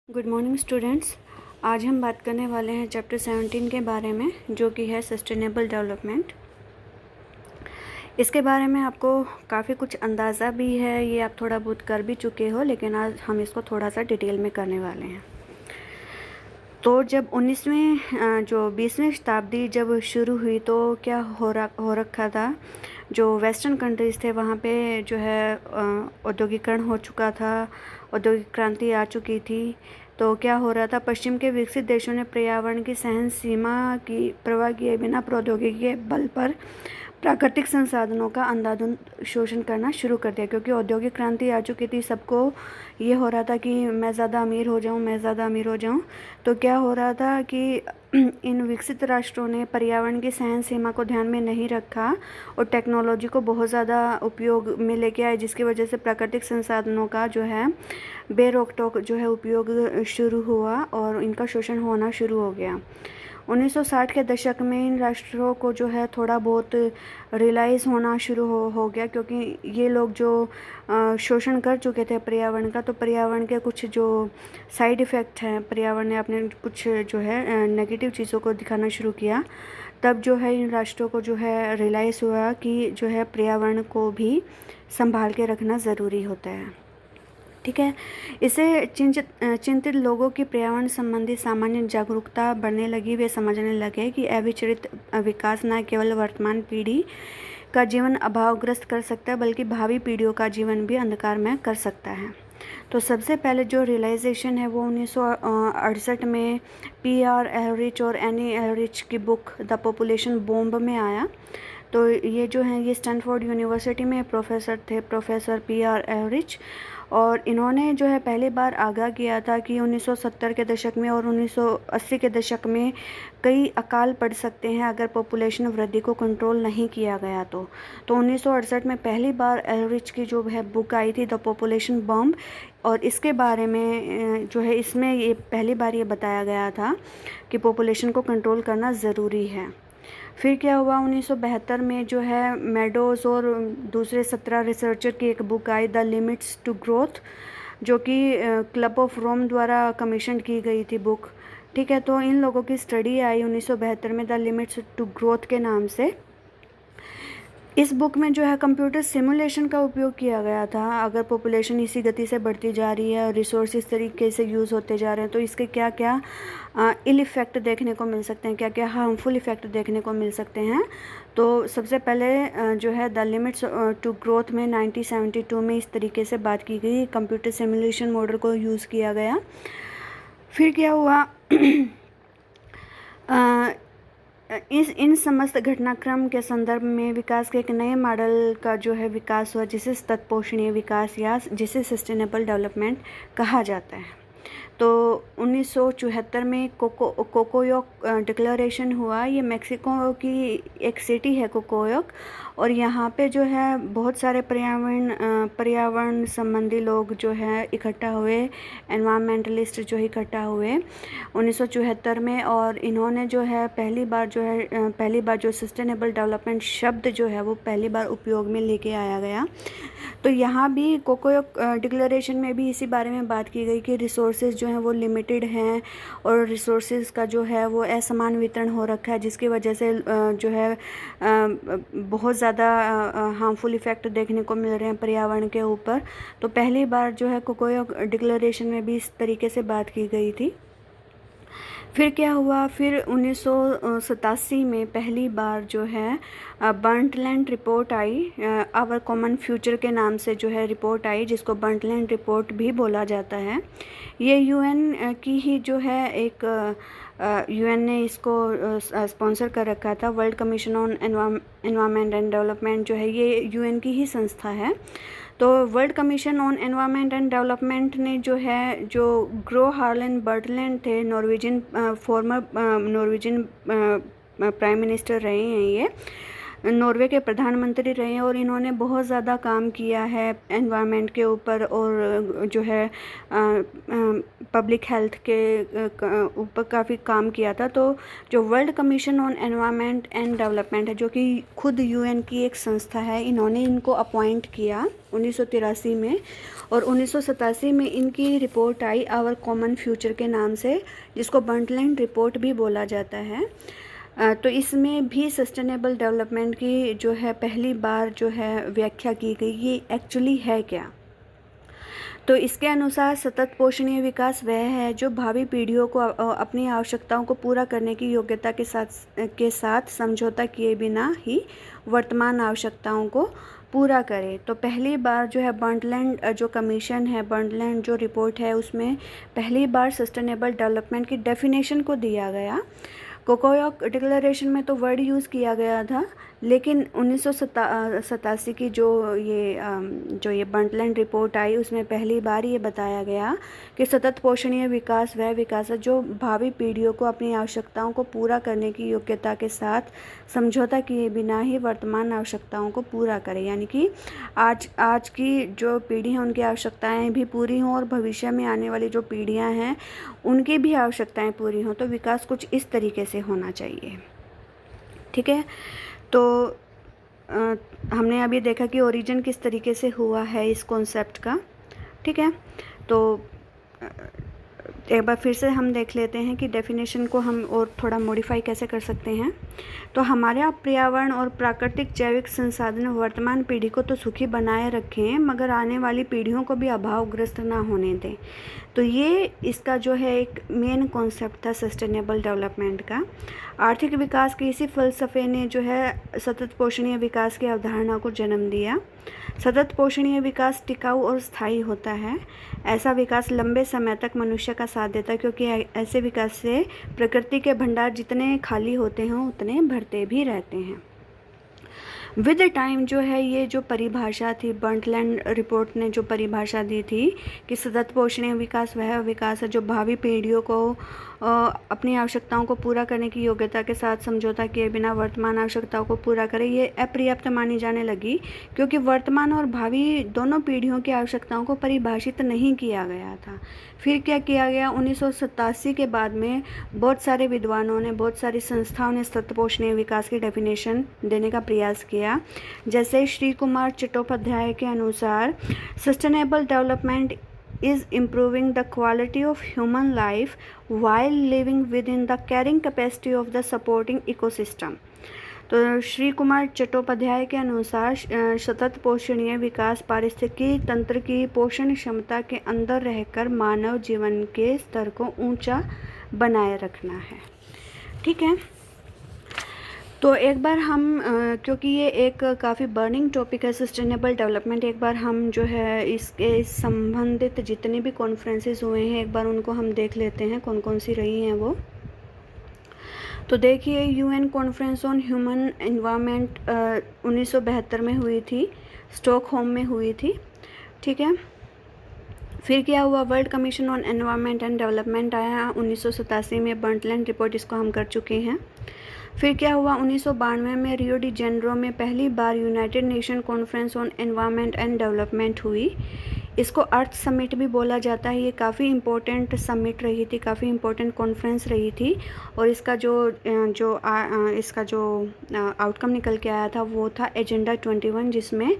Good morning students. आज हम बात करने वाले हैं चैप्टर 17 के बारे में, जो कि है सस्टेनेबल डेवलपमेंट। इसके बारे में आपको काफ़ी कुछ अंदाज़ा भी है, ये आप थोड़ा बहुत कर भी चुके हो, लेकिन आज हम इसको थोड़ा सा डिटेल में करने वाले हैं। तो जब 20वीं शताब्दी जब शुरू हुई तो क्या हो रखा था, जो वेस्टर्न कंट्रीज़ थे वहाँ पे जो है औद्योगिकरण हो चुका था, औद्योगिक क्रांति आ चुकी थी। तो क्या हो रहा था, पश्चिम के विकसित देशों ने पर्यावरण की सहन सीमा की परवाह किए बिना प्रौद्योगिकी के बल पर प्राकृतिक संसाधनों का अंधाधुंध शोषण करना शुरू कर दिया। क्योंकि औद्योगिक क्रांति आ चुकी थी, सबको ये हो रहा था कि मैं ज़्यादा अमीर हो जाऊं, मैं ज़्यादा अमीर हो जाऊं। तो क्या हो रहा था कि इन विकसित राष्ट्रों ने पर्यावरण की सहन सीमा को ध्यान में नहीं रखा और टेक्नोलॉजी को बहुत ज़्यादा उपयोग में लेके आए, जिसकी वजह से प्राकृतिक संसाधनों का जो है बेरोक टोक जो है उपयोग शुरू हुआ और इनका शोषण होना शुरू हो गया। 1960 के दशक में इन राष्ट्रों को जो है थोड़ा बहुत रियलाइज़ होना शुरू हो गया, क्योंकि ये लोग जो शोषण कर चुके थे पर्यावरण का, तो पर्यावरण के कुछ जो साइड इफ़ेक्ट हैं, पर्यावरण ने अपने कुछ जो है नेगेटिव चीज़ों को दिखाना शुरू किया। तब जो है इन राष्ट्रों को जो है रियलाइज़ हुआ कि जो है पर्यावरण को भी संभाल के रखना ज़रूरी होता है। ठीक है, इससे चिंतित लोगों की पर्यावरण संबंधी सामान्य जागरूकता बढ़ने लगी। वे समझने लगे कि अविचलित विकास न केवल वर्तमान पीढ़ी का जीवन अभावग्रस्त कर सकता है, बल्कि भावी पीढ़ियों का जीवन भी अंधकारमय कर सकता है। तो सबसे पहले जो रियलाइजेशन है वो 1968 में PR एलरिच और एनी एलरिच की बुक द पॉपुलेशन बॉम्ब में आया। तो ये जो है, ये स्टैनफोर्ड यूनिवर्सिटी में प्रोफेसर थे, प्रोफेसर PR एलरिच, और इन्होंने जो है पहली बार आगाह किया था कि 1970 के दशक में और 1980 के दशक में कई अकाल पड़ सकते हैं अगर पॉपुलेशन वृद्धि को कंट्रोल नहीं किया गया। तो 1968 में पहली बार एलरिच की जो है बुक आई थी द पॉपुलेशन बॉम्ब, और इसके बारे में जो है इसमें ये पहली बार ये बताया गया था कि पॉपुलेशन को कंट्रोल करना ज़रूरी है। फिर क्या हुआ, 1972 में जो है मेडोज और दूसरे 17 रिसर्चर की एक बुक आई द लिमिट्स टू ग्रोथ, जो कि क्लब ऑफ रोम द्वारा कमीशन की गई थी बुक। ठीक है, तो इन लोगों की स्टडी आई 1972 में द लिमिट्स टू ग्रोथ के नाम से। इस बुक में जो है कंप्यूटर सिमुलेशन का उपयोग किया गया था। अगर पॉपुलेशन इसी गति से बढ़ती जा रही है और रिसोर्स इस तरीके से यूज़ होते जा रहे हैं, तो इसके क्या क्या इल इफ़ेक्ट देखने को मिल सकते हैं, क्या क्या हार्मफुल इफ़ेक्ट देखने को मिल सकते हैं। तो सबसे पहले जो है द लिमिट्स टू ग्रोथ में 1972 में इस तरीके से बात की गई, कंप्यूटर सिमुलेशन मॉडल को यूज़ किया गया। फिर क्या हुआ इन समस्त घटनाक्रम के संदर्भ में विकास के एक नए मॉडल का जो है विकास हुआ, जिसे तत्पोषणीय विकास या जिसे सस्टेनेबल डेवलपमेंट कहा जाता है। तो 1974 में कोकोयोक डिक्लेरेशन हुआ। ये मेक्सिको की एक सिटी है कोकोयोक, और यहाँ पे जो है बहुत सारे पर्यावरण संबंधी लोग जो है इकट्ठा हुए, एनवायरमेंटलिस्ट जो इकट्ठा हुए 1974 में, और इन्होंने जो है पहली बार जो सस्टेनेबल डेवलपमेंट शब्द जो है वो पहली बार उपयोग में लेके आया गया। तो यहाँ भी कोकोयोक डिक्लेरेशन में भी इसी बारे में बात की गई कि रिसोर्सेज जो हैं वो लिमिटेड हैं और रिसोर्सेज का जो है वो असमान वितरण हो रखा है, जिसकी वजह से जो है बहुत ज़्यादा हार्मफुल इफ़ेक्ट देखने को मिल रहे हैं पर्यावरण के ऊपर। तो पहली बार जो है कोकोयोक डिक्लेरेशन में भी इस तरीके से बात की गई थी। फिर क्या हुआ, फिर 1987 में पहली बार जो है बर्नटलैंड रिपोर्ट आई, आवर कॉमन फ्यूचर के नाम से जो है रिपोर्ट आई, जिसको बर्नटलैंड रिपोर्ट भी बोला जाता है। ये UN की ही जो है एक UN ने इसको स्पॉन्सर कर रखा था। World commission on environment and development जो है ये UN की ही संस्था है। तो world commission on environment and development ने जो है, जो ग्रो हार्लेन बर्टलैंड थे, फॉर्मर नॉर्वेजियन प्राइम मिनिस्टर रहे हैं ये, नॉर्वे के प्रधानमंत्री रहे हैं और इन्होंने बहुत ज़्यादा काम किया है एनवायरनमेंट के ऊपर और जो है पब्लिक हेल्थ के ऊपर काफ़ी काम किया था। तो जो world commission on environment and development है, जो कि खुद यूएन की एक संस्था है, इन्होंने इनको अपॉइंट किया 1983 में और 1987 में इनकी रिपोर्ट आई आवर कॉमन फ्यूचर के नाम से, जिसको ब्रंटलैंड रिपोर्ट भी बोला जाता है। तो इसमें भी सस्टेनेबल डेवलपमेंट की जो है पहली बार जो है व्याख्या की गई, ये एक्चुअली है क्या। तो इसके अनुसार सतत पोषणीय विकास वह है जो भावी पीढ़ियों को अपनी आवश्यकताओं को पूरा करने की योग्यता के साथ समझौता किए बिना ही वर्तमान आवश्यकताओं को पूरा करे। तो पहली बार जो है ब्रंटलैंड जो कमीशन है, ब्रंटलैंड जो रिपोर्ट है, उसमें पहली बार सस्टेनेबल डेवलपमेंट की डेफिनेशन को दिया गया। कोकोयोक डिक्लेरेशन में तो वर्ड यूज़ किया गया था, लेकिन 1987 की जो ये ब्रंटलैंड रिपोर्ट आई, उसमें पहली बार ये बताया गया कि सतत पोषणीय विकास वह विकास है जो भावी पीढ़ियों को अपनी आवश्यकताओं को पूरा करने की योग्यता के साथ समझौता किए बिना ही वर्तमान आवश्यकताओं को पूरा करे। यानी कि आज की जो पीढ़ी है उनकी आवश्यकताएं भी पूरी हों और भविष्य में आने वाली जो पीढ़ियां हैं उनकी भी आवश्यकताएं पूरी हों। तो विकास कुछ इस तरीके से होना चाहिए। ठीक है, तो हमने अभी देखा कि ओरिजिन किस तरीके से हुआ है इस कॉन्सेप्ट का। ठीक है, तो एक बार फिर से हम देख लेते हैं कि डेफिनेशन को हम और थोड़ा मॉडिफाई कैसे कर सकते हैं। तो हमारे पर्यावरण और प्राकृतिक जैविक संसाधन वर्तमान पीढ़ी को तो सुखी बनाए रखें, मगर आने वाली पीढ़ियों को भी अभावग्रस्त ना होने दें। तो ये इसका जो है एक मेन कॉन्सेप्ट था सस्टेनेबल डेवलपमेंट का। आर्थिक विकास के इसी फ़लसफ़े ने जो है सतत पोषणीय विकास की अवधारणा को जन्म दिया। सतत पोषणीय विकास टिकाऊ और स्थायी होता है। ऐसा विकास लंबे समय तक मनुष्य का साथ देता है, क्योंकि ऐसे विकास से प्रकृति के भंडार जितने खाली होते हैं उतने भरते भी रहते हैं। विद टाइम जो है ये जो परिभाषा थी, ब्रंटलैंड रिपोर्ट ने जो परिभाषा दी थी कि सतत पोषणीय विकास वह विकास है जो भावी पीढ़ियों को अपनी आवश्यकताओं को पूरा करने की योग्यता के साथ समझौता किए बिना वर्तमान आवश्यकताओं को पूरा करे, ये अपर्याप्त मानी जाने लगी, क्योंकि वर्तमान और भावी दोनों पीढ़ियों की आवश्यकताओं को परिभाषित नहीं किया गया था। फिर क्या किया गया, 1987 के बाद में बहुत सारे विद्वानों ने, बहुत सारी संस्थाओं ने सतत पोषणीय विकास की डेफिनेशन देने का प्रयास किया। जैसे श्री कुमार चट्टोपाध्याय के अनुसार sustainable development is improving the quality of human life while living within the carrying capacity of the supporting ecosystem। तो श्री कुमार चट्टोपाध्याय के अनुसार सतत पोषणीय विकास पारिस्थितिकी तंत्र की पोषण क्षमता के अंदर रहकर मानव जीवन के स्तर को ऊंचा बनाए रखना है। ठीक है, तो एक बार हम क्योंकि ये एक काफ़ी बर्निंग टॉपिक है सस्टेनेबल डेवलपमेंट, एक बार हम जो है इसके संबंधित जितने भी कॉन्फ्रेंसेस हुए हैं एक बार उनको हम देख लेते हैं कौन कौन सी रही हैं वो। तो देखिए, UN conference on human environment 1972 में हुई थी, स्टॉकहोम में हुई थी। ठीक है, फिर क्या हुआ, world commission on environment and development आया 1987 में, ब्रंटलैंड रिपोर्ट इसको हम कर चुके हैं। फिर क्या हुआ, 1992 में रियो डी जेनेरो में पहली बार United Nation conference on environment and development हुई। इसको अर्थ समिट भी बोला जाता है। ये काफ़ी इम्पोर्टेंट समिट रही थी, काफ़ी इम्पोर्टेंट कॉन्फ्रेंस रही थी, और इसका जो आउटकम निकल के आया था वो था एजेंडा 21, जिसमें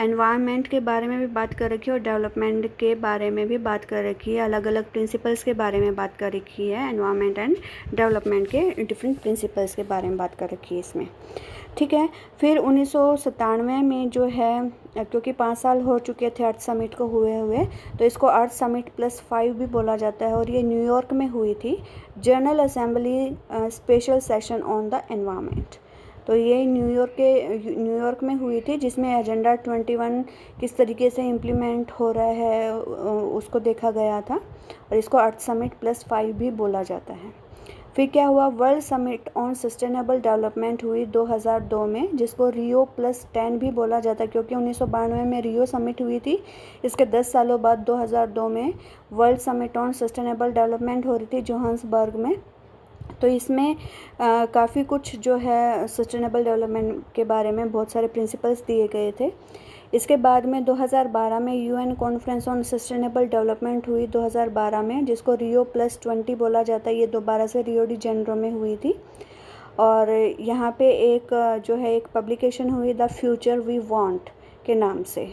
एनवायरनमेंट के बारे में भी बात कर रखी है और डेवलपमेंट के बारे में भी बात कर रखी है। अलग अलग प्रिंसिपल्स के बारे में बात कर रखी है, एनवायरनमेंट एंड डेवलपमेंट के डिफरेंट प्रिंसिपल्स के बारे में बात कर रखी है इसमें। ठीक है, फिर 1997 में जो है, क्योंकि 5 साल हो चुके थे अर्थ समिट को हुए, तो इसको अर्थ समिट +5 भी बोला जाता है, और ये न्यूयॉर्क में हुई थी, general assembly special session on the environment. तो ये न्यूयॉर्क में हुई थी, जिसमें एजेंडा 21 किस तरीके से इम्प्लीमेंट हो रहा है उसको देखा गया था, और इसको अर्थ समिट +5 भी बोला जाता है। फिर क्या हुआ, world summit on sustainable development हुई 2002 में, जिसको रियो +10 भी बोला जाता है, क्योंकि 1992 में रियो समिट हुई थी। इसके 10 सालों बाद 2002 में world summit on sustainable development हो रही थी जोहान्सबर्ग में। तो इसमें काफ़ी कुछ जो है सस्टेनेबल डेवलपमेंट के बारे में बहुत सारे प्रिंसिपल्स दिए गए थे। इसके बाद में 2012 में UN conference on sustainable development हुई 2012 में, जिसको Rio+20 बोला जाता है। ये दोबारा से रियो डी जेनेरो में हुई थी। और यहाँ पे एक जो है एक पब्लिकेशन हुई द फ्यूचर वी वांट के नाम से,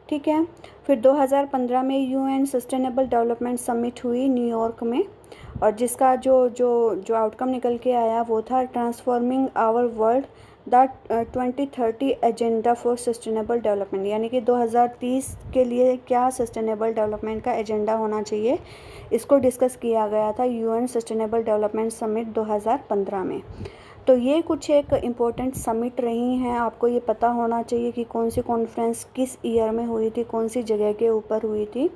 ठीक है। फिर 2015 में यूएन सस्टेनेबल डेवलपमेंट समिट हुई न्यूयॉर्क में, और जिसका जो आउटकम निकल के आया वो था transforming our world the 2030 agenda for sustainable development, यानी कि 2030 के लिए क्या सस्टेनेबल डेवलपमेंट का एजेंडा होना चाहिए, इसको डिस्कस किया गया था यूएन सस्टेनेबल डेवलपमेंट समिट 2015 में। तो ये कुछ एक इम्पोर्टेंट समिट रही हैं। आपको ये पता होना चाहिए कि कौन सी कॉन्फ्रेंस किस ईयर में हुई थी, कौन सी जगह के ऊपर हुई थी।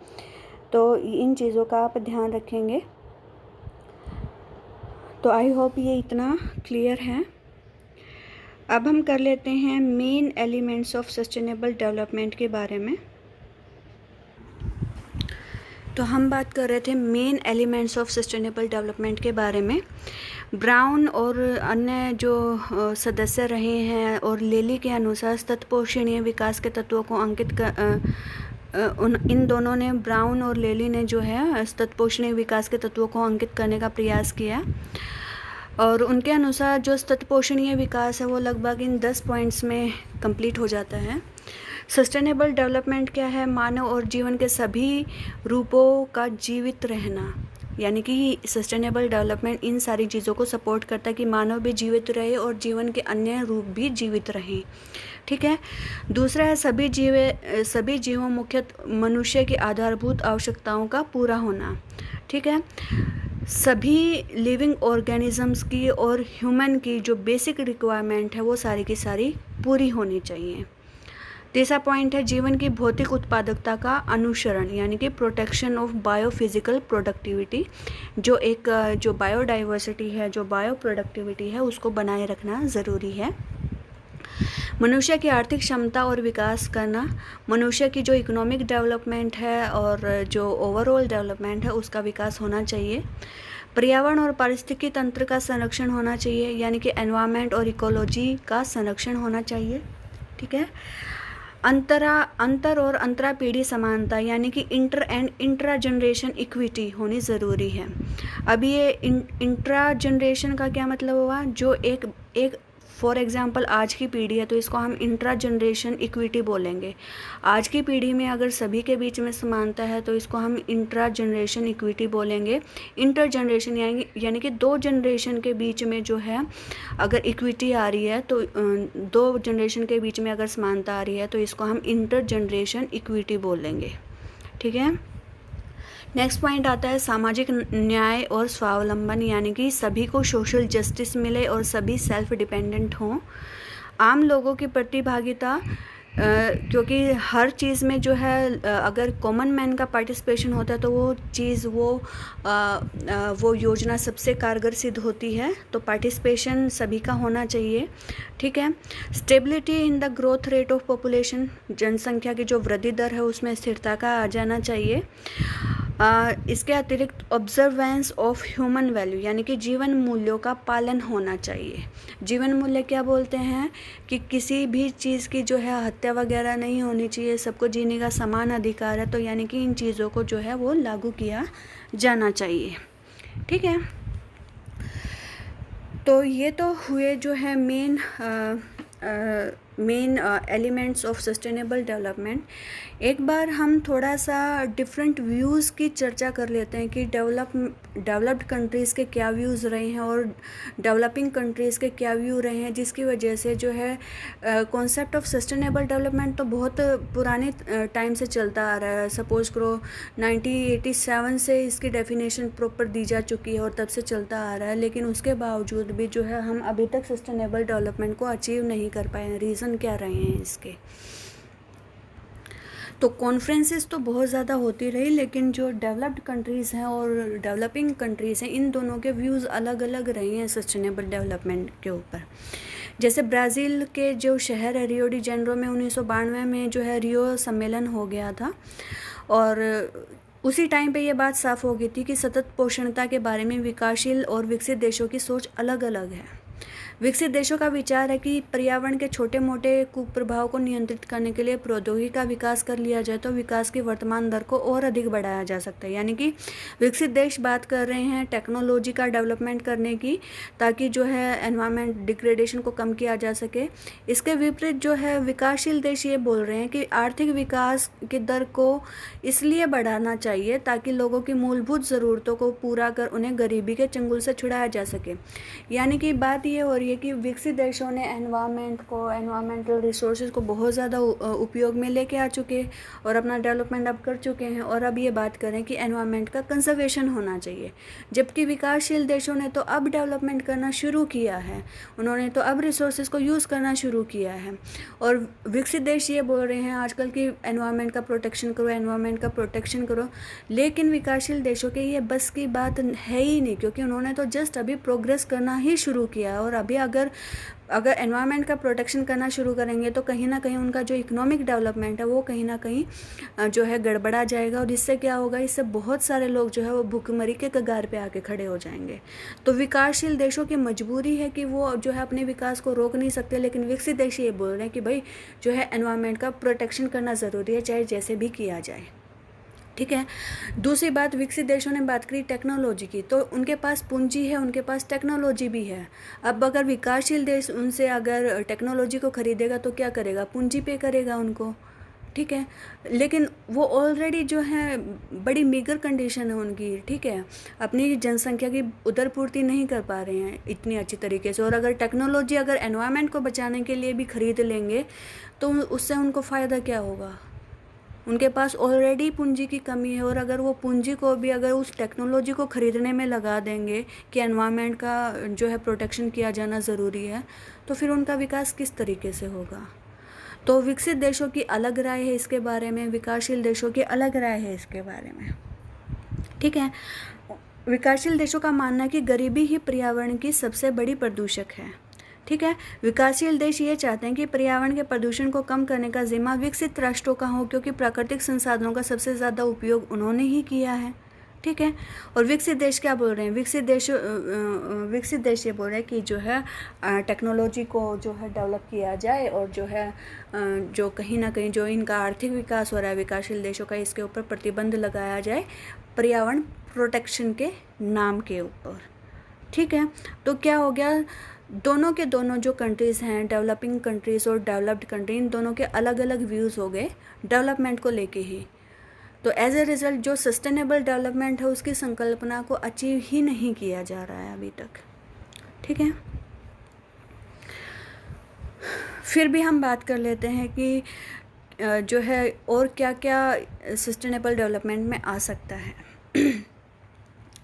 तो इन चीज़ों का आप ध्यान रखेंगे। तो आई होप ये इतना क्लियर है। अब हम कर लेते हैं main elements of sustainable development के बारे में। तो हम बात कर रहे थे main elements of sustainable development के बारे में। ब्राउन और अन्य जो सदस्य रहे हैं और लेली के अनुसार तत्पोषणीय विकास के तत्वों को अंकित इन दोनों ने, ब्राउन और लेली ने जो है तत्पोषणीय विकास के तत्वों को अंकित करने का प्रयास किया। और उनके अनुसार जो तत्पोषणीय विकास है वो लगभग इन 10 पॉइंट्स में कंप्लीट हो जाता है। सस्टेनेबल डेवलपमेंट क्या है? मानव और जीवन के सभी रूपों का जीवित रहना, यानी कि सस्टेनेबल डेवलपमेंट इन सारी चीज़ों को सपोर्ट करता है कि मानव भी जीवित रहे और जीवन के अन्य रूप भी जीवित रहें, ठीक है। दूसरा है सभी जीवों मुख्यतः मनुष्य की आधारभूत आवश्यकताओं का पूरा होना, ठीक है। सभी लिविंग ऑर्गेनिजम्स की और ह्यूमन की जो बेसिक रिक्वायरमेंट है वो सारी की सारी पूरी होनी चाहिए। तीसरा पॉइंट है जीवन की भौतिक उत्पादकता का अनुसरण, यानी कि प्रोटेक्शन ऑफ बायोफिजिकल प्रोडक्टिविटी, जो बायोडाइवर्सिटी है, जो बायो प्रोडक्टिविटी है, उसको बनाए रखना ज़रूरी है। मनुष्य की आर्थिक क्षमता और विकास करना, मनुष्य की जो इकोनॉमिक डेवलपमेंट है और जो ओवरऑल डेवलपमेंट है उसका विकास होना चाहिए। पर्यावरण और पारिस्थितिकी तंत्र का संरक्षण होना चाहिए, यानी कि एनवायरनमेंट और इकोलॉजी का संरक्षण होना चाहिए, ठीक है। अंतर और अंतरा पीढ़ी समानता, यानी कि inter and intra generation equity होनी ज़रूरी है। अब ये इंट्रा जनरेशन का क्या मतलब हुआ? जो एक फॉर एग्ज़ाम्पल आज की पीढ़ी है तो इसको हम इंट्रा जनरेशन इक्विटी बोलेंगे। आज की पीढ़ी में अगर सभी के बीच में समानता है तो इसको हम इंट्रा जनरेशन इक्विटी बोलेंगे। इंटर जनरेशन यानी कि 2 जनरेशन के बीच में जो है अगर इक्विटी आ रही है तो 2 जनरेशन के बीच में अगर समानता आ रही है तो इसको हम इंटर जनरेशन इक्विटी बोलेंगे, ठीक है। नेक्स्ट पॉइंट आता है सामाजिक न्याय और स्वावलंबन, यानी कि सभी को सोशल जस्टिस मिले और सभी सेल्फ डिपेंडेंट हों। आम लोगों की प्रतिभागिता, क्योंकि हर चीज़ में जो है अगर कॉमन मैन का पार्टिसिपेशन होता है तो वो चीज़ वो योजना सबसे कारगर सिद्ध होती है। तो पार्टिसिपेशन सभी का होना चाहिए, ठीक है। Stability in the growth rate of population, जनसंख्या की जो वृद्धि दर है उसमें स्थिरता का आ जाना चाहिए। इसके अतिरिक्त ऑब्जर्वेंस ऑफ ह्यूमन वैल्यू, यानी कि जीवन मूल्यों का पालन होना चाहिए। जीवन मूल्य क्या बोलते हैं कि किसी भी चीज़ की जो है हत्या वगैरह नहीं होनी चाहिए, सबको जीने का समान अधिकार है। तो यानी कि इन चीज़ों को जो है वो लागू किया जाना चाहिए, ठीक है। तो ये तो हुए जो है main elements of sustainable development. एक बार हम थोड़ा सा डिफरेंट व्यूज़ की चर्चा कर लेते हैं कि डेवलप्ड कंट्रीज़ के क्या व्यूज़ रहे हैं और डेवलपिंग कंट्रीज़ के क्या व्यू रहे हैं, जिसकी वजह से जो है कॉन्सेप्ट ऑफ सस्टेनेबल डेवलपमेंट तो बहुत पुराने टाइम से चलता आ रहा है। सपोज़ करो 1987 से इसकी डेफिनेशन प्रॉपर दी जा चुकी है और तब से चलता आ रहा है, लेकिन उसके बावजूद भी जो है हम अभी तक सस्टेनेबल डेवलपमेंट को अचीव नहीं कर पाए हैं। रीज़न क्या रहे हैं इसके? तो कॉन्फ्रेंसेस तो बहुत ज़्यादा होती रही, लेकिन जो डेवलप्ड कंट्रीज़ हैं और डेवलपिंग कंट्रीज़ हैं, इन दोनों के व्यूज़ अलग अलग रहे हैं सस्टेनेबल डेवलपमेंट के ऊपर। जैसे ब्राज़ील के जो शहर है रियो डी जेनेरो में 1992 में जो है रियो सम्मेलन हो गया था, और उसी टाइम पे ये बात साफ हो गई थी कि सतत पोषणता के बारे में विकासशील और विकसित देशों की सोच अलग अलग है। विकसित देशों का विचार है कि पर्यावरण के छोटे मोटे कुप्रभाव को नियंत्रित करने के लिए प्रौद्योगिकी का विकास कर लिया जाए तो विकास की वर्तमान दर को और अधिक बढ़ाया जा सकता है। यानी कि विकसित देश बात कर रहे हैं टेक्नोलॉजी का डेवलपमेंट करने की, ताकि जो है एनवायरमेंट डिग्रेडेशन को कम किया जा सके। इसके विपरीत जो है विकासशील देश ये बोल रहे हैं कि आर्थिक विकास की दर को इसलिए बढ़ाना चाहिए ताकि लोगों की मूलभूत ज़रूरतों को पूरा कर उन्हें गरीबी के चंगुल से छुड़ाया जा सके। यानी कि बात ये हो रही है कि विकसित देशों ने एनवायरमेंटल रिसोर्सेज को बहुत ज़्यादा उपयोग में लेके आ चुके और अपना डेवलपमेंट अब कर चुके हैं, और अब ये बात करें कि एनवायरमेंट का कंजर्वेशन होना चाहिए। जबकि विकासशील देशों ने तो अब डेवलपमेंट करना शुरू किया है, उन्होंने तो अब रिसोर्सेज को यूज़ करना शुरू किया है। और विकसित देश ये बोल रहे हैं आजकल कि एनवायरमेंट का प्रोटेक्शन करो, एनवायरमेंट का प्रोटेक्शन करो, लेकिन विकासशील देशों के ये बस की बात है ही नहीं, क्योंकि उन्होंने तो जस्ट अभी प्रोग्रेस करना ही शुरू किया है। और अभी अगर एनवायरनमेंट का प्रोटेक्शन करना शुरू करेंगे तो कहीं ना कहीं उनका जो इकोनॉमिक डेवलपमेंट है वो कहीं ना कहीं जो है गड़बड़ा जाएगा। और इससे क्या होगा, इससे बहुत सारे लोग जो है वो भूखमरी के कगार पे आके खड़े हो जाएंगे। तो विकासशील देशों की मजबूरी है कि वो जो है अपने विकास को रोक नहीं सकते, लेकिन विकसित देश ये बोल रहे हैं कि भाई जो है एनवायरनमेंट का प्रोटेक्शन करना ज़रूरी है, चाहे जैसे भी किया जाए। ठीक है। दूसरी बात, विकसित देशों ने बात करी टेक्नोलॉजी की, तो उनके पास पूंजी है, उनके पास टेक्नोलॉजी भी है। अब अगर विकासशील देश उनसे अगर टेक्नोलॉजी को खरीदेगा तो क्या करेगा, पूंजी पे करेगा उनको। ठीक है, लेकिन वो ऑलरेडी जो है बड़ी मीगर कंडीशन है उनकी। ठीक है, अपनी जनसंख्या की उधर पूर्ति नहीं कर पा रहे हैं इतनी अच्छी तरीके से, और अगर टेक्नोलॉजी अगर एनवायरनमेंट को बचाने के लिए भी खरीद लेंगे तो उससे उनको फ़ायदा क्या होगा। उनके पास ऑलरेडी पूंजी की कमी है, और अगर वो पूंजी को भी अगर उस टेक्नोलॉजी को ख़रीदने में लगा देंगे कि एनवायरनमेंट का जो है प्रोटेक्शन किया जाना ज़रूरी है, तो फिर उनका विकास किस तरीके से होगा। तो विकसित देशों की अलग राय है इसके बारे में, विकासशील देशों की अलग राय है इसके बारे में। ठीक है, विकासशील देशों का मानना है कि गरीबी ही पर्यावरण की सबसे बड़ी प्रदूषक है। ठीक है, विकासशील देश ये चाहते हैं कि पर्यावरण के प्रदूषण को कम करने का जिम्मा विकसित राष्ट्रों का हो, क्योंकि प्राकृतिक संसाधनों का सबसे ज़्यादा उपयोग उन्होंने ही किया है। ठीक है, और विकसित देश क्या बोल रहे हैं, विकसित देश ये बोल रहे हैं कि जो है टेक्नोलॉजी को जो है डेवलप किया जाए, और जो है जो कहीं ना कहीं जो इनका आर्थिक विकास हो रहा है विकासशील देशों का, इसके ऊपर प्रतिबंध लगाया जाए पर्यावरण प्रोटेक्शन के नाम के ऊपर। ठीक है, तो क्या हो गया, दोनों के दोनों जो कंट्रीज़ हैं, डेवलपिंग कंट्रीज़ और डेवलप्ड कंट्री, इन दोनों के अलग अलग व्यूज़ हो गए डेवलपमेंट को लेके ही। तो एज ए रिज़ल्ट जो सस्टेनेबल डेवलपमेंट है उसकी संकल्पना को अचीव ही नहीं किया जा रहा है अभी तक। ठीक है, फिर भी हम बात कर लेते हैं कि जो है और क्या क्या सस्टेनेबल डेवलपमेंट में आ सकता है।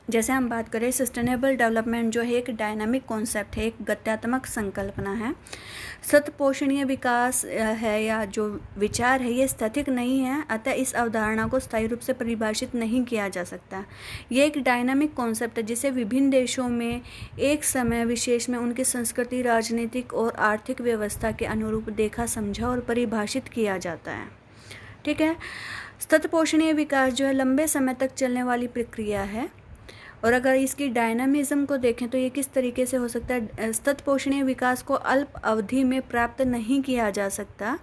जैसे हम बात करें, सस्टेनेबल डेवलपमेंट जो है एक डायनामिक कॉन्सेप्ट है, एक गत्यात्मक संकल्पना है। सतपोषणीय विकास है या जो विचार है ये स्थैतिक नहीं है, अतः इस अवधारणा को स्थायी रूप से परिभाषित नहीं किया जा सकता। ये एक डायनामिक कॉन्सेप्ट है जिसे विभिन्न देशों में एक समय विशेष में उनकी संस्कृति, राजनीतिक और आर्थिक व्यवस्था के अनुरूप देखा, समझा और परिभाषित किया जाता है। ठीक है, सतपोषणीय विकास जो है लंबे समय तक चलने वाली प्रक्रिया है, और अगर इसकी डायनामिज्म को देखें तो ये किस तरीके से हो सकता है। सतपोषणीय विकास को अल्प अवधि में प्राप्त नहीं किया जा सकता।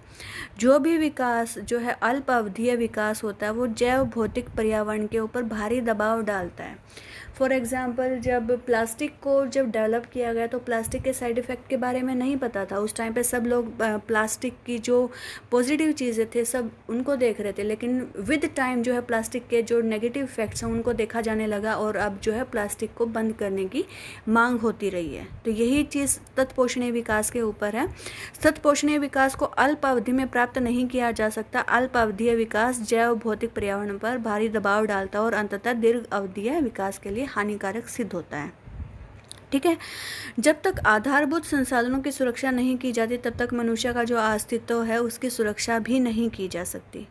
जो भी विकास जो है अल्प अवधीय विकास होता है वो जैव भौतिक पर्यावरण के ऊपर भारी दबाव डालता है। फॉर एग्ज़ाम्पल, जब प्लास्टिक को डेवलप किया गया तो प्लास्टिक के साइड इफ़ेक्ट के बारे में नहीं पता था। उस टाइम पे सब लोग प्लास्टिक की जो पॉजिटिव चीज़ें थे सब उनको देख रहे थे, लेकिन विद टाइम जो है प्लास्टिक के जो नेगेटिव इफ़ेक्ट्स हैं उनको देखा जाने लगा, और अब जो है प्लास्टिक को बंद करने की मांग होती रही है। तो यही चीज़ सतपोषणीय विकास के ऊपर है। सतपोषणीय विकास को अल्प अवधि में प्राप्त नहीं किया जा सकता। अल्प अवधीय विकास जैव भौतिक पर्यावरण पर भारी दबाव डालता है और अंततः दीर्घ अवधीय विकास के लिए हानिकारक सिद्ध होता है। ठीक है, जब तक आधारभूत संसाधनों की सुरक्षा नहीं की जाती तब तक मनुष्य का जो अस्तित्व है उसकी सुरक्षा भी नहीं की जा सकती।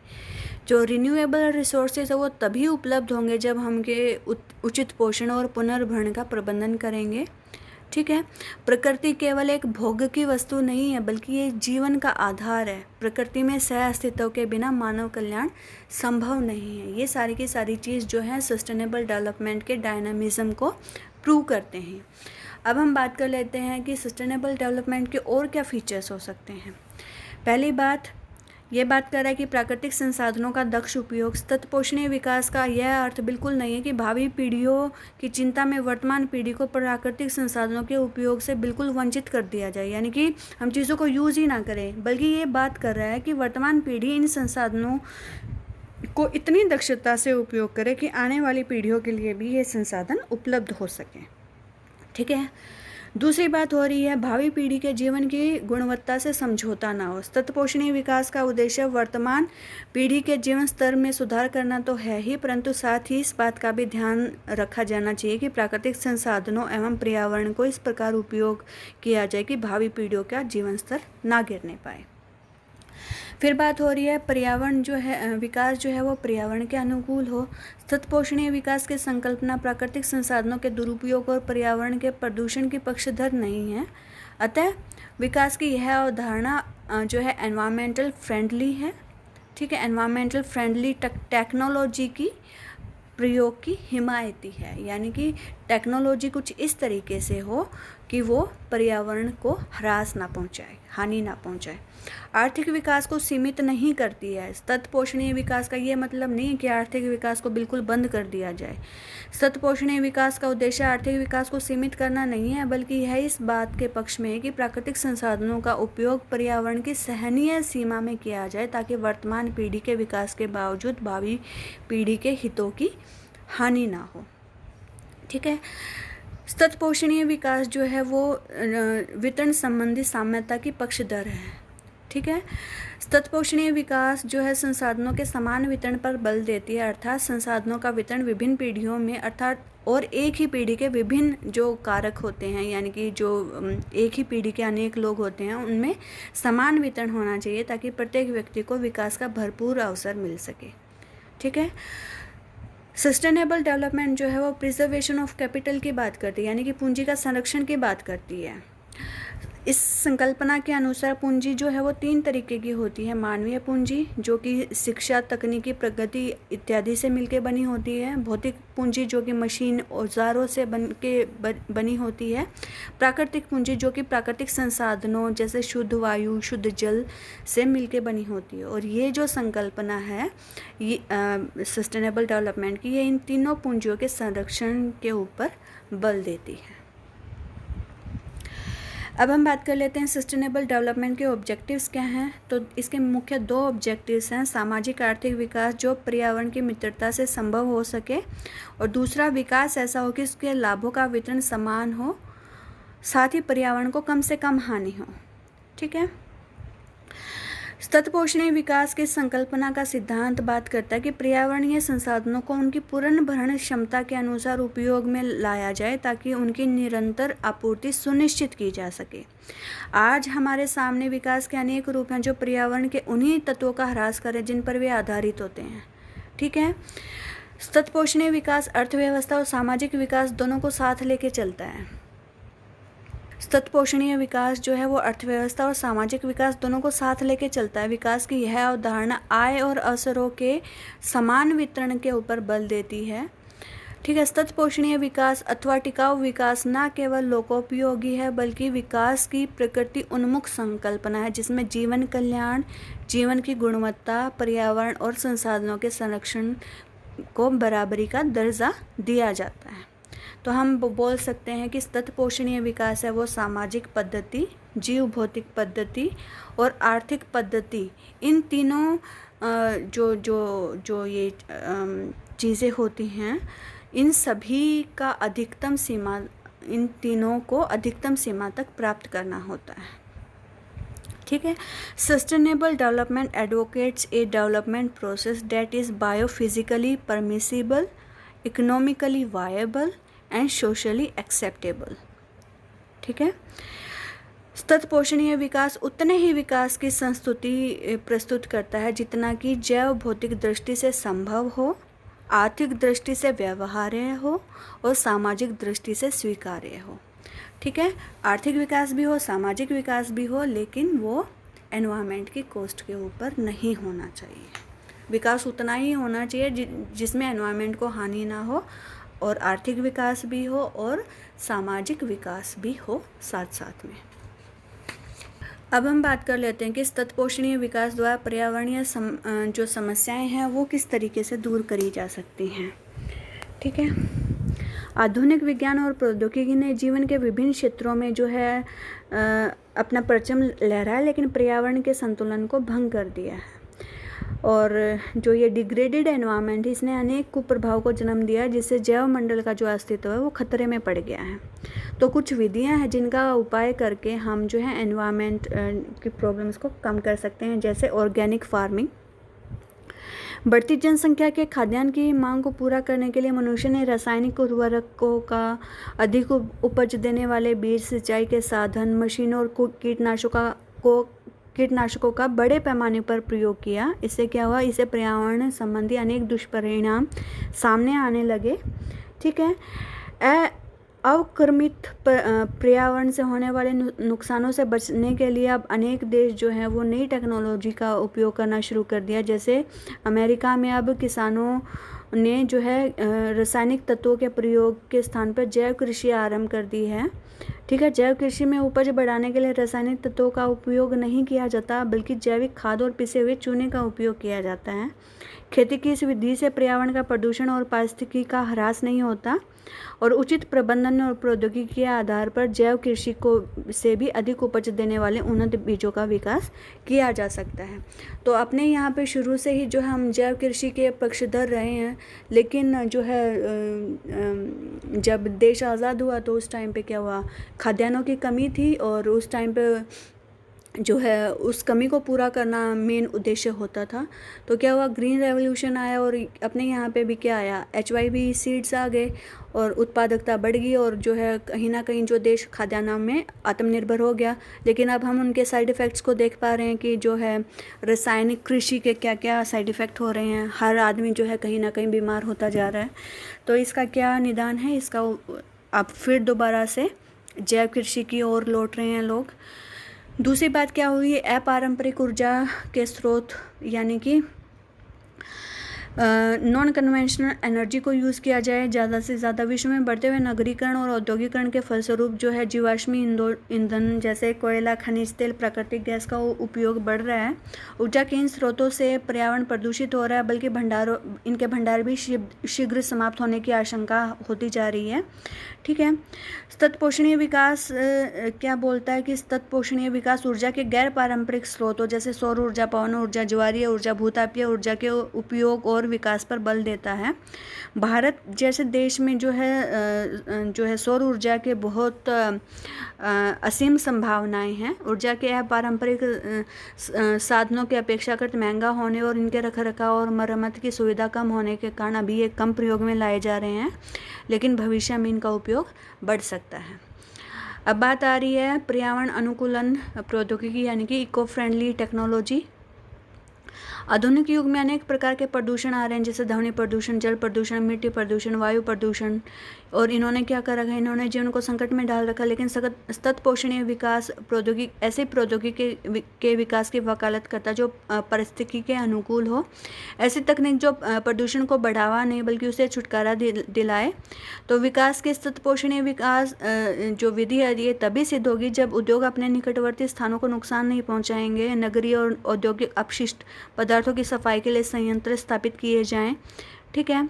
जो रिन्यूएबल रिसोर्सेज है वो तभी उपलब्ध होंगे जब हम के उचित पोषण और पुनर्भरण का प्रबंधन करेंगे। ठीक है। प्रकृति केवल एक भोग की वस्तु नहीं है, बल्कि ये जीवन का आधार है। प्रकृति में सह अस्तित्व के बिना मानव कल्याण संभव नहीं है। ये सारी की सारी चीज़ जो है सस्टेनेबल डेवलपमेंट के डायनामिज्म को प्रूव करते हैं। अब हम बात कर लेते हैं कि सस्टेनेबल डेवलपमेंट के और क्या फीचर्स हो सकते हैं। पहली बात ये बात कर रहा है कि प्राकृतिक संसाधनों का दक्ष उपयोग। सतत पोषणीय विकास का यह अर्थ बिल्कुल नहीं है कि भावी पीढ़ियों की चिंता में वर्तमान पीढ़ी को प्राकृतिक संसाधनों के उपयोग से बिल्कुल वंचित कर दिया जाए, यानी कि हम चीज़ों को यूज़ ही ना करें, बल्कि ये बात कर रहा है कि वर्तमान पीढ़ी इन संसाधनों को इतनी दक्षता से उपयोग करे कि आने वाली पीढ़ियों के लिए भी ये संसाधन उपलब्ध हो सकें। ठीक है। दूसरी बात हो रही है भावी पीढ़ी के जीवन की गुणवत्ता से समझौता ना हो। सतत पोषणीय विकास का उद्देश्य वर्तमान पीढ़ी के जीवन स्तर में सुधार करना तो है ही, परंतु साथ ही इस बात का भी ध्यान रखा जाना चाहिए कि प्राकृतिक संसाधनों एवं पर्यावरण को इस प्रकार उपयोग किया जाए कि भावी पीढ़ियों का जीवन स्तर ना गिरने पाए। फिर बात हो रही है पर्यावरण जो है विकास जो है वो पर्यावरण के अनुकूल हो। सतत पोषणीय विकास की संकल्पना प्राकृतिक संसाधनों के दुरुपयोग और पर्यावरण के प्रदूषण की पक्षधर नहीं है। अतः विकास की यह अवधारणा जो है एनवायरमेंटल फ्रेंडली है। ठीक है, एनवायरमेंटल फ्रेंडली टेक्नोलॉजी की प्रयोग की हिमायती है, यानी कि टेक्नोलॉजी कुछ इस तरीके से हो कि वो पर्यावरण को ह्रास ना पहुंचाए, हानि ना पहुंचाए। आर्थिक विकास को सीमित नहीं करती है। सतत पोषणीय विकास का ये मतलब नहीं है कि आर्थिक विकास को बिल्कुल बंद कर दिया जाए। सतत पोषणीय विकास का उद्देश्य आर्थिक विकास को सीमित करना नहीं है, बल्कि यह इस बात के पक्ष में है कि प्राकृतिक संसाधनों का उपयोग पर्यावरण की सहनीय सीमा में किया जाए, ताकि वर्तमान पीढ़ी के विकास के बावजूद भावी पीढ़ी के हितों की हानि ना हो। ठीक है। सतत पोषणीय विकास जो है वो वितरण संबंधी साम्यता की पक्षधर है। ठीक है। सतत पोषणीय विकास जो है संसाधनों के समान वितरण पर बल देती है, अर्थात संसाधनों का वितरण विभिन्न पीढ़ियों में अर्थात और एक ही पीढ़ी के विभिन्न जो कारक होते हैं, यानी कि जो एक ही पीढ़ी के अनेक लोग होते हैं, उनमें समान वितरण होना चाहिए ताकि प्रत्येक व्यक्ति को विकास का भरपूर अवसर मिल सके। ठीक है। सस्टेनेबल डेवलपमेंट जो है वो प्रिजर्वेशन ऑफ कैपिटल की बात करती है, यानी कि पूंजी का संरक्षण की बात करती है। इस संकल्पना के अनुसार पूंजी जो है वो 3 तरीके की होती है। मानवीय पूंजी जो कि शिक्षा, तकनीकी प्रगति इत्यादि से मिलकर बनी होती है। भौतिक पूंजी जो कि मशीन, औजारों से बनी होती है। प्राकृतिक पूंजी जो कि प्राकृतिक संसाधनों जैसे शुद्ध वायु, शुद्ध जल से मिलकर बनी होती है। और ये जो संकल्पना है ये सस्टेनेबल डेवलपमेंट की, ये इन तीनों पूंजियों के संरक्षण के ऊपर बल देती है। अब हम बात कर लेते हैं सस्टेनेबल डेवलपमेंट के ऑब्जेक्टिव्स क्या हैं। तो इसके मुख्य 2 ऑब्जेक्टिव्स हैं। सामाजिक आर्थिक विकास जो पर्यावरण की मित्रता से संभव हो सके, और दूसरा विकास ऐसा हो कि उसके लाभों का वितरण समान हो, साथ ही पर्यावरण को कम से कम हानि हो। ठीक है। सतत पोषणीय विकास की संकल्पना का सिद्धांत बात करता है कि पर्यावरणीय संसाधनों को उनकी पूर्ण भरण क्षमता के अनुसार उपयोग में लाया जाए, ताकि उनकी निरंतर आपूर्ति सुनिश्चित की जा सके। आज हमारे सामने विकास के अनेक रूप हैं जो पर्यावरण के उन्हीं तत्वों का ह्रास करें जिन पर वे आधारित होते हैं। ठीक है। सतत पोषणीय विकास अर्थव्यवस्था और सामाजिक विकास दोनों को साथ लेके चलता है। सतत पोषणीय विकास जो है वो अर्थव्यवस्था और सामाजिक विकास दोनों को साथ लेके चलता है। विकास की यह अवधारणा आय और अवसरों के समान वितरण के ऊपर बल देती है। ठीक है। सतत पोषणीय विकास अथवा टिकाऊ विकास न केवल लोकोपयोगी है, बल्कि विकास की प्रकृति उन्मुख संकल्पना है, जिसमें जीवन कल्याण, जीवन की गुणवत्ता, पर्यावरण और संसाधनों के संरक्षण को बराबरी का दर्जा दिया जाता है। तो हम बोल सकते हैं कि सतत पोषणीय विकास है वो सामाजिक पद्धति, जीव भौतिक पद्धति और आर्थिक पद्धति, इन तीनों जो ये चीज़ें होती हैं, इन सभी का अधिकतम सीमा, इन तीनों को अधिकतम सीमा तक प्राप्त करना होता है। ठीक है। Sustainable development advocates a development process that is biophysically permissible, economically viable and socially acceptable. ठीक है। सतत पोषणीय विकास उतने ही विकास की संस्तुति प्रस्तुत करता है जितना कि जैव भौतिक दृष्टि से संभव हो, आर्थिक दृष्टि से व्यवहार्य हो और सामाजिक दृष्टि से स्वीकार्य हो। ठीक है, आर्थिक विकास भी हो, सामाजिक विकास भी हो, लेकिन वो एनवायरनमेंट की कॉस्ट के ऊपर नहीं होना चाहिए। विकास उतना ही होना चाहिए जिसमें एनवायरनमेंट को हानि ना हो, और आर्थिक विकास भी हो और सामाजिक विकास भी हो साथ साथ में। अब हम बात कर लेते हैं कि तत्पोषणीय विकास द्वारा पर्यावरणीय जो समस्याएं हैं वो किस तरीके से दूर करी जा सकती हैं। ठीक है, आधुनिक विज्ञान और प्रौद्योगिकी ने जीवन के विभिन्न क्षेत्रों में जो है अपना परचम लहराया, लेकिन पर्यावरण के संतुलन को भंग कर दिया है। और जो ये डिग्रेडेड एनवायरनमेंट है, इसने अनेक कुप्रभाव को जन्म दिया, जिससे जैव मंडल का जो अस्तित्व है वो खतरे में पड़ गया है। तो कुछ विधियां हैं जिनका उपाय करके हम जो है एनवायरनमेंट की प्रॉब्लम्स को कम कर सकते हैं, जैसे ऑर्गेनिक फार्मिंग। बढ़ती जनसंख्या के खाद्यान्न की मांग को पूरा करने के लिए मनुष्य ने रासायनिक उर्वरकों का अधिक उपज देने वाले बीज, सिंचाई के साधन, मशीनों और कीटनाशकों का बड़े पैमाने पर प्रयोग किया। इससे क्या हुआ, इससे पर्यावरण संबंधी अनेक दुष्परिणाम सामने आने लगे। ठीक है, अवक्रमित पर्यावरण से होने वाले नुकसानों से बचने के लिए अब अनेक देश जो हैं वो नई टेक्नोलॉजी का उपयोग करना शुरू कर दिया। जैसे अमेरिका में अब किसानों ने जो है रासायनिक तत्वों के प्रयोग के स्थान पर जैव कृषि आरंभ कर दी है। ठीक है, जैव कृषि में उपज बढ़ाने के लिए रासायनिक तत्वों का उपयोग नहीं किया जाता, बल्कि जैविक खाद और पिसे हुए चूने का उपयोग किया जाता है। खेती की इस विधि से पर्यावरण का प्रदूषण और पारिस्थितिकी का ह्रास नहीं होता, और उचित प्रबंधन और प्रौद्योगिकी के आधार पर जैव कृषि को से भी अधिक उपज देने वाले उन्नत बीजों का विकास किया जा सकता है। तो अपने यहाँ पे शुरू से ही जो है हम जैव कृषि के पक्षधर रहे हैं, लेकिन जो है जब देश आज़ाद हुआ तो उस टाइम पे क्या हुआ, खाद्यान्नों की कमी थी, और उस टाइम पे जो है उस कमी को पूरा करना मेन उद्देश्य होता था। तो क्या हुआ, ग्रीन रेवोल्यूशन आया, और अपने यहाँ पे भी क्या आया, HYV सीड्स आ गए, और उत्पादकता बढ़ गई, और जो है कहीं ना कहीं जो देश खाद्यान्न में आत्मनिर्भर हो गया। लेकिन अब हम उनके साइड इफ़ेक्ट्स को देख पा रहे हैं कि जो है रासायनिक कृषि के क्या क्या साइड इफ़ेक्ट हो रहे हैं। हर आदमी जो है कहीं ना कहीं बीमार होता जा रहा है। तो इसका क्या निदान है, इसका अब फिर दोबारा से जैव कृषि की ओर लौट रहे हैं लोग। दूसरी बात क्या हुई, अपारंपरिक ऊर्जा के स्रोत यानी कि नॉन कन्वेंशनल एनर्जी को यूज़ किया जाए ज़्यादा से ज़्यादा। विश्व में बढ़ते हुए नगरीकरण और औद्योगिकरण के फलस्वरूप जो है जीवाश्मी ईंधन जैसे कोयला, खनिज तेल, प्राकृतिक गैस का उपयोग बढ़ रहा है। ऊर्जा के इन स्रोतों से पर्यावरण प्रदूषित हो रहा है, बल्कि इनके भंडार भी शीघ्र समाप्त होने की आशंका होती जा रही है। ठीक है, तत्पोषणीय विकास क्या बोलता है कि तत्पोषणीय विकास ऊर्जा के गैर पारंपरिक स्रोतों जैसे सौर ऊर्जा, पवन ऊर्जा, ज्वारीय ऊर्जा, भूतापीय ऊर्जा के उपयोग और विकास पर बल देता है। भारत जैसे देश में जो है सौर ऊर्जा के बहुत असीम संभावनाएं हैं। ऊर्जा के अपारंपरिक साधनों के अपेक्षाकृत महंगा होने और इनके रखरखाव और मरम्मत की सुविधा कम होने के कारण अभी ये कम प्रयोग में लाए जा रहे हैं, लेकिन भविष्य में इनका उपयोग बढ़ सकता है। अब बात आ रही है पर्यावरण अनुकूलन प्रौद्योगिकी यानी कि इको फ्रेंडली टेक्नोलॉजी। आधुनिक युग में अनेक प्रकार के प्रदूषण आ रहे हैं, जैसे ध्वनि प्रदूषण, जल प्रदूषण, मिट्टी प्रदूषण, वायु प्रदूषण, और इन्होंने क्या कर रखा है, इन्होंने जीवन को संकट में डाल रखा। लेकिन तत्पोषणीय विकास प्रौद्योगिकी ऐसे प्रौद्योगिकी के विकास की वकालत करता जो परिस्थिति के अनुकूल हो, ऐसी तकनीक जो प्रदूषण को बढ़ावा नहीं बल्कि उसे छुटकारा दिलाए। तो विकास के तत्पोषणीय विकास जो विधि है ये तभी सिद्ध होगी जब उद्योग अपने निकटवर्ती स्थानों को नुकसान नहीं पहुंचाएंगे, नगरीय और औद्योगिक अपशिष्ट पदार्थों की सफाई के लिए संयंत्र स्थापित किए जाएं। ठीक है,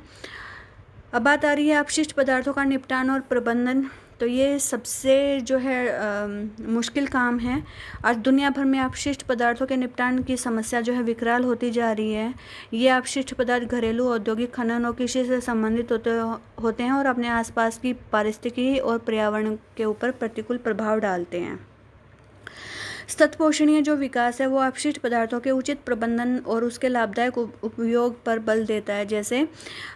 अब बात आ रही है अपशिष्ट पदार्थों का निपटान और प्रबंधन। तो ये सबसे जो है मुश्किल काम है। आज दुनिया भर में अपशिष्ट पदार्थों के निपटान की समस्या जो है विकराल होती जा रही है। ये अपशिष्ट पदार्थ घरेलू, औद्योगिक, खनन और कृषि से संबंधित होते हैं और अपने आसपास की पारिस्थितिकी और पर्यावरण के ऊपर प्रतिकूल प्रभाव डालते हैं। सतत पोषणीय जो विकास है वो अपशिष्ट पदार्थों के उचित प्रबंधन और उसके लाभदायक उपयोग पर बल देता है। जैसे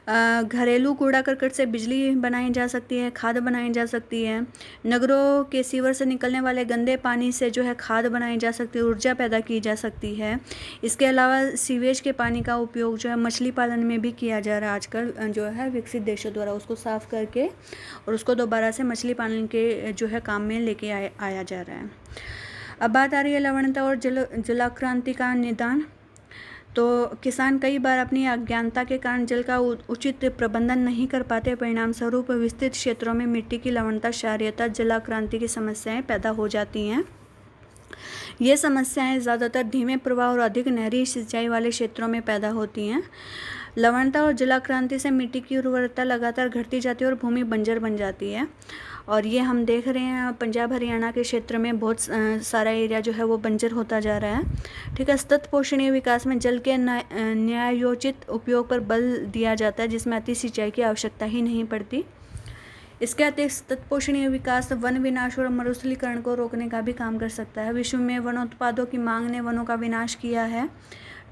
घरेलू कूड़ा करकट से बिजली बनाई जा सकती है, खाद बनाई जा सकती है। नगरों के सीवर से निकलने वाले गंदे पानी से जो है खाद बनाई जा सकती है, ऊर्जा पैदा की जा सकती है। इसके अलावा सीवेज के पानी का उपयोग जो है मछली पालन में भी किया जा रहा है आजकल, जो है विकसित देशों द्वारा उसको साफ करके और उसको दोबारा से मछली पालन के जो है काम में लेके आया जा रहा है। अब बात आ रही है लवणता और जलाक्रांति का निदान। तो किसान कई बार अपनी अज्ञानता के कारण जल का उचित प्रबंधन नहीं कर पाते, परिणाम स्वरूप विस्तृत क्षेत्रों में मिट्टी की लवणता, क्षारीयता, जलाक्रांति की समस्याएं पैदा हो जाती हैं। ये समस्याएं ज़्यादातर धीमे प्रवाह और अधिक नहरी सिंचाई वाले क्षेत्रों में पैदा होती हैं। लवणता और जलाक्रांति से मिट्टी की उर्वरता लगातार घटती जाती है और भूमि बंजर बन जाती है, और ये हम देख रहे हैं पंजाब हरियाणा के क्षेत्र में बहुत सारा एरिया जो है वो बंजर होता जा रहा है। ठीक है, सतत पोषणीय विकास में जल के न्यायोचित उपयोग पर बल दिया जाता है, जिसमें अति सिंचाई की आवश्यकता ही नहीं पड़ती। इसके अतिरिक्त सतत पोषणीय विकास वन विनाश और मरुस्थलीकरण को रोकने का भी काम कर सकता है। विश्व में वनोत्पादों की मांग ने वनों का विनाश किया है।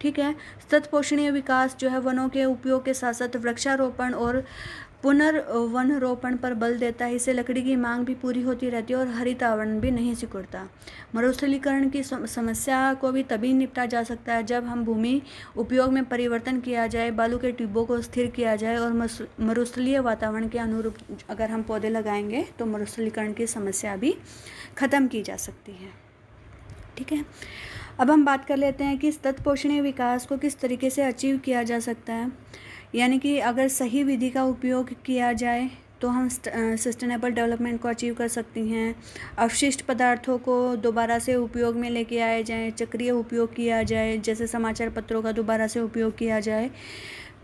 ठीक है, सतत पोषणीय विकास जो है वनों के उपयोग के साथ साथ वृक्षारोपण और पुनर्वनरोपण पर बल देता है। इससे लकड़ी की मांग भी पूरी होती रहती है और हरित आवरण भी नहीं सिकुड़ता। मरुस्थलीकरण की समस्या को भी तभी निपटा जा सकता है जब हम भूमि उपयोग में परिवर्तन किया जाए, बालू के टिब्बों को स्थिर किया जाए और मरुस्थलीय वातावरण के अनुरूप अगर हम पौधे लगाएंगे तो मरुस्थलीकरण की समस्या भी खत्म की जा सकती है। ठीक है, अब हम बात कर लेते हैं कि सतत पोषणीय विकास को किस तरीके से अचीव किया जा सकता है। यानी कि अगर सही विधि का उपयोग किया जाए तो हम सस्टेनेबल डेवलपमेंट को अचीव कर सकती हैं। अवशिष्ट पदार्थों को दोबारा से उपयोग में लेके आए जाएं, चक्रीय उपयोग किया जाए, जैसे समाचार पत्रों का दोबारा से उपयोग किया जाए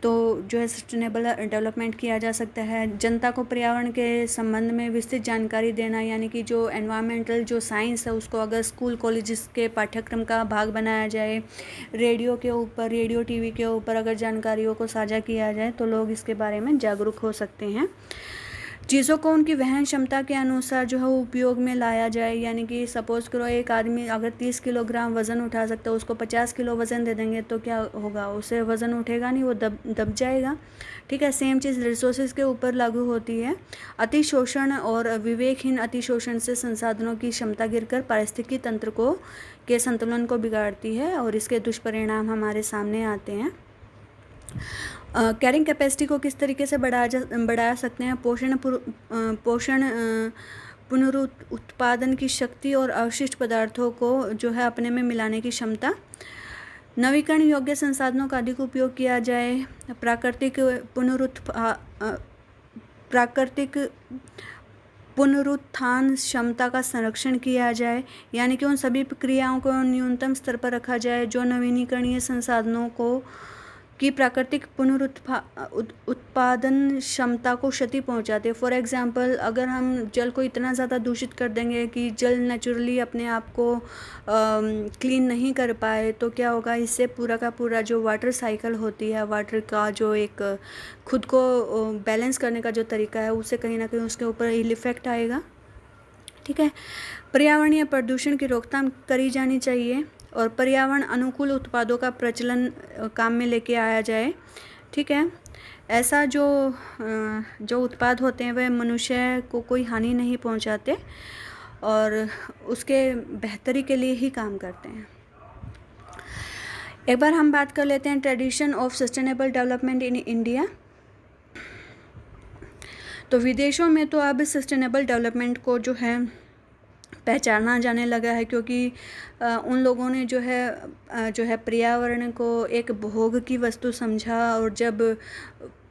तो जो है सस्टेनेबल डेवलपमेंट किया जा सकता है। जनता को पर्यावरण के संबंध में विस्तृत जानकारी देना, यानी कि जो एनवायरमेंटल जो साइंस है उसको अगर स्कूल कॉलेजेस के पाठ्यक्रम का भाग बनाया जाए, रेडियो के ऊपर, रेडियो टीवी के ऊपर अगर जानकारियों को साझा किया जाए तो लोग इसके बारे में जागरूक हो सकते हैं। चीज़ों को उनकी वहन क्षमता के अनुसार जो है वो उपयोग में लाया जाए। यानी कि सपोज़ करो एक आदमी अगर 30 किलोग्राम वज़न उठा सकता है, उसको 50 किलो वज़न दे देंगे तो क्या होगा, उसे वज़न उठेगा नहीं, वो दब जाएगा। ठीक है, सेम चीज़ रिसोर्सेज के ऊपर लागू होती है। अतिशोषण और विवेकहीन अतिशोषण से संसाधनों की क्षमता गिरकर पारिस्थितिकी तंत्र के संतुलन को बिगाड़ती है और इसके दुष्परिणाम हमारे सामने आते हैं। कैरिंग कैपेसिटी को किस तरीके से बढ़ा सकते हैं। पोषण पुनरुत्पादन की शक्ति और अवशिष्ट पदार्थों को जो है अपने में मिलाने की क्षमता। नवीकरण योग्य संसाधनों का अधिक उपयोग किया जाए। प्राकृतिक पुनरुत्थान क्षमता का संरक्षण किया जाए, यानी कि उन सभी प्रक्रियाओं को न्यूनतम स्तर पर रखा जाए जो नवीनीकरणीय संसाधनों की प्राकृतिक उत्पादन क्षमता को क्षति पहुंचाते। फॉर एग्जांपल, अगर हम जल को इतना ज़्यादा दूषित कर देंगे कि जल नेचुरली अपने आप को क्लीन नहीं कर पाए तो क्या होगा, इससे पूरा का पूरा जो वाटर साइकिल होती है, वाटर का जो एक खुद को बैलेंस करने का जो तरीका है, उससे कहीं ना कहीं उसके ऊपर इल इफेक्ट आएगा। ठीक है, पर्यावरणीय प्रदूषण की रोकथाम करी जानी चाहिए और पर्यावरण अनुकूल उत्पादों का प्रचलन काम में लेके आया जाए। ठीक है, ऐसा जो उत्पाद होते हैं वह मनुष्य को कोई हानि नहीं पहुंचाते और उसके बेहतरी के लिए ही काम करते हैं। एक बार हम बात कर लेते हैं tradition of sustainable development in India. तो विदेशों में तो अब सस्टेनेबल डेवलपमेंट को जो है पहचाना जाने लगा है, क्योंकि उन लोगों ने जो है पर्यावरण को एक भोग की वस्तु समझा और जब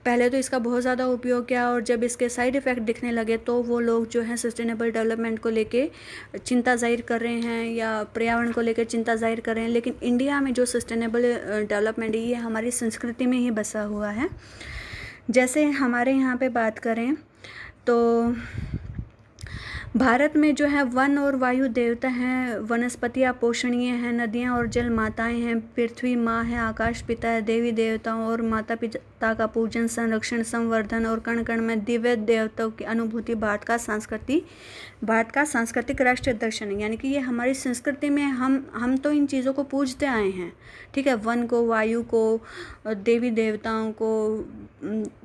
पहले तो इसका बहुत ज़्यादा उपयोग किया और जब इसके साइड इफ़ेक्ट दिखने लगे तो वो लोग जो है सस्टेनेबल डेवलपमेंट को लेके चिंता जाहिर कर रहे हैं या पर्यावरण को लेकर चिंता जाहिर कर रहे हैं। लेकिन इंडिया में जो सस्टेनेबल डेवलपमेंट है ये हमारी संस्कृति में ही बसा हुआ है। जैसे हमारे यहाँ पे बात करें तो भारत में जो है वन और वायु देवता हैं, वनस्पतियाँ पोषणीय हैं, नदियाँ और जल माताएं हैं, पृथ्वी माँ है, आकाश पिता है, देवी देवताओं और माता पिता का पूजन, संरक्षण, संवर्धन और कण कण में दिव्य देवताओं की अनुभूति भारत का सांस्कृतिक राष्ट्रीय दर्शन है। यानी कि ये हमारी संस्कृति में हम तो इन चीज़ों को पूजते आए हैं, ठीक है, वन को, वायु को, देवी देवताओं को,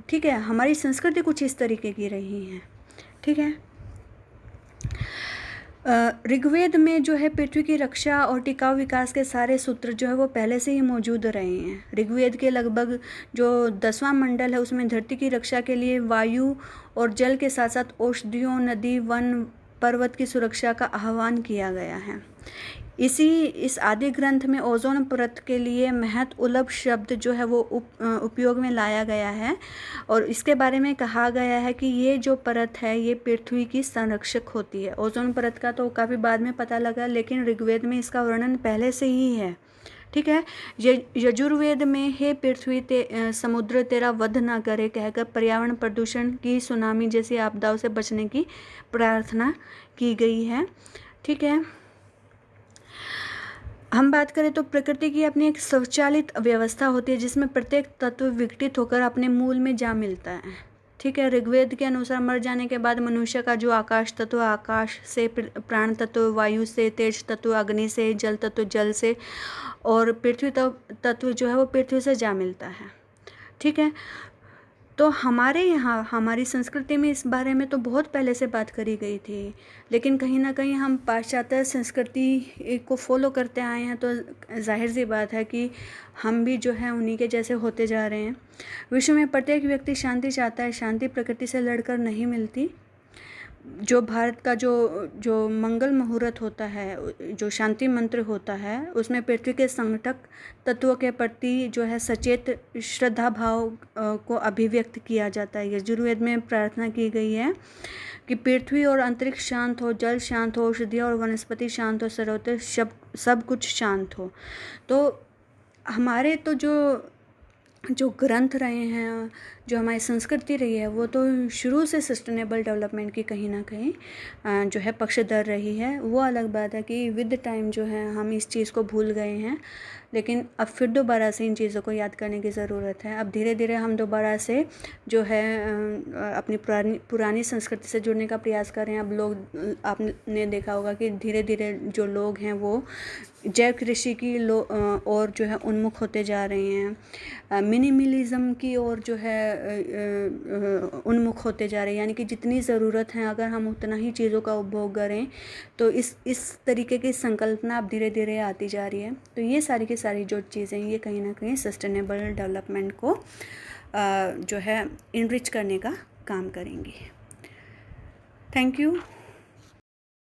ठीक है, हमारी संस्कृति कुछ इस तरीके की रही है, ठीक है। ऋग्वेद में जो है पृथ्वी की रक्षा और टिकाऊ विकास के सारे सूत्र जो है वो पहले से ही मौजूद रहे हैं। ऋग्वेद के लगभग जो 10वां मंडल है उसमें धरती की रक्षा के लिए वायु और जल के साथ साथ औषधियों, नदी, वन, पर्वत की सुरक्षा का आह्वान किया गया है। इस आदि ग्रंथ में ओजोन परत के लिए महत उलभ शब्द जो है वो उपयोग में लाया गया है और इसके बारे में कहा गया है कि ये जो परत है ये पृथ्वी की संरक्षक होती है। ओजोन परत का तो काफ़ी बाद में पता लगा, लेकिन ऋग्वेद में इसका वर्णन पहले से ही है, ठीक है। यजुर्वेद में हे पृथ्वी समुद्र तेरा वध ना करे कहकर पर्यावरण प्रदूषण की, सुनामी जैसी आपदाओं से बचने की प्रार्थना की गई है, ठीक है। हम बात करें तो प्रकृति की अपनी एक स्वचालित व्यवस्था होती है जिसमें प्रत्येक तत्व विघटित होकर अपने मूल में जा मिलता है, ठीक है। ऋग्वेद के अनुसार मर जाने के बाद मनुष्य का जो आकाश तत्व, आकाश से, प्राण तत्व वायु से, तेज तत्व अग्नि से, जल तत्व जल से और पृथ्वी तत्व जो है वो पृथ्वी से जा मिलता है, ठीक है। तो हमारे यहाँ हमारी संस्कृति में इस बारे में तो बहुत पहले से बात करी गई थी, लेकिन कहीं ना कहीं हम पाश्चात्य संस्कृति को फॉलो करते आए हैं, तो जाहिर सी बात है कि हम भी जो है उन्हीं के जैसे होते जा रहे हैं। विश्व में प्रत्येक व्यक्ति शांति चाहता है, शांति प्रकृति से लड़कर नहीं मिलती। जो भारत का जो मंगल मुहूर्त होता है, जो शांति मंत्र होता है, उसमें पृथ्वी के संगठक तत्वों के प्रति जो है सचेत श्रद्धा भाव को अभिव्यक्त किया जाता है। यजुर्वेद में प्रार्थना की गई है कि पृथ्वी और अंतरिक्ष शांत हो, जल शांत हो, औषधियाँ और वनस्पति शांत हो, सर्वत्र सब कुछ शांत हो। तो हमारे तो जो ग्रंथ रहे हैं, जो हमारी संस्कृति रही है, वो तो शुरू से सस्टेनेबल डेवलपमेंट की कहीं ना कहीं जो है पक्षधर रही है। वो अलग बात है कि विद टाइम जो है हम इस चीज़ को भूल गए हैं, लेकिन अब फिर दोबारा से इन चीज़ों को याद करने की ज़रूरत है। अब धीरे धीरे हम दोबारा से जो है अपनी पुरानी संस्कृति से जुड़ने का प्रयास कर रहे हैं। अब लोग, आपने देखा होगा कि धीरे धीरे जो लोग हैं वो जैव कृषि की और जो है उन्मुख होते जा रहे हैं, मिनिमलिज्म की ओर जो है उन्मुख होते जा रहे हैं। यानी कि जितनी ज़रूरत है अगर हम उतना ही चीज़ों का उपभोग करें, तो इस तरीके की संकल्पना अब धीरे धीरे आती जा रही है। तो ये सारी की सारी जो चीज़ें ये कहीं ना कहीं सस्टेनेबल डेवलपमेंट को जो है इनरिच करने का काम करेंगी। Thank you.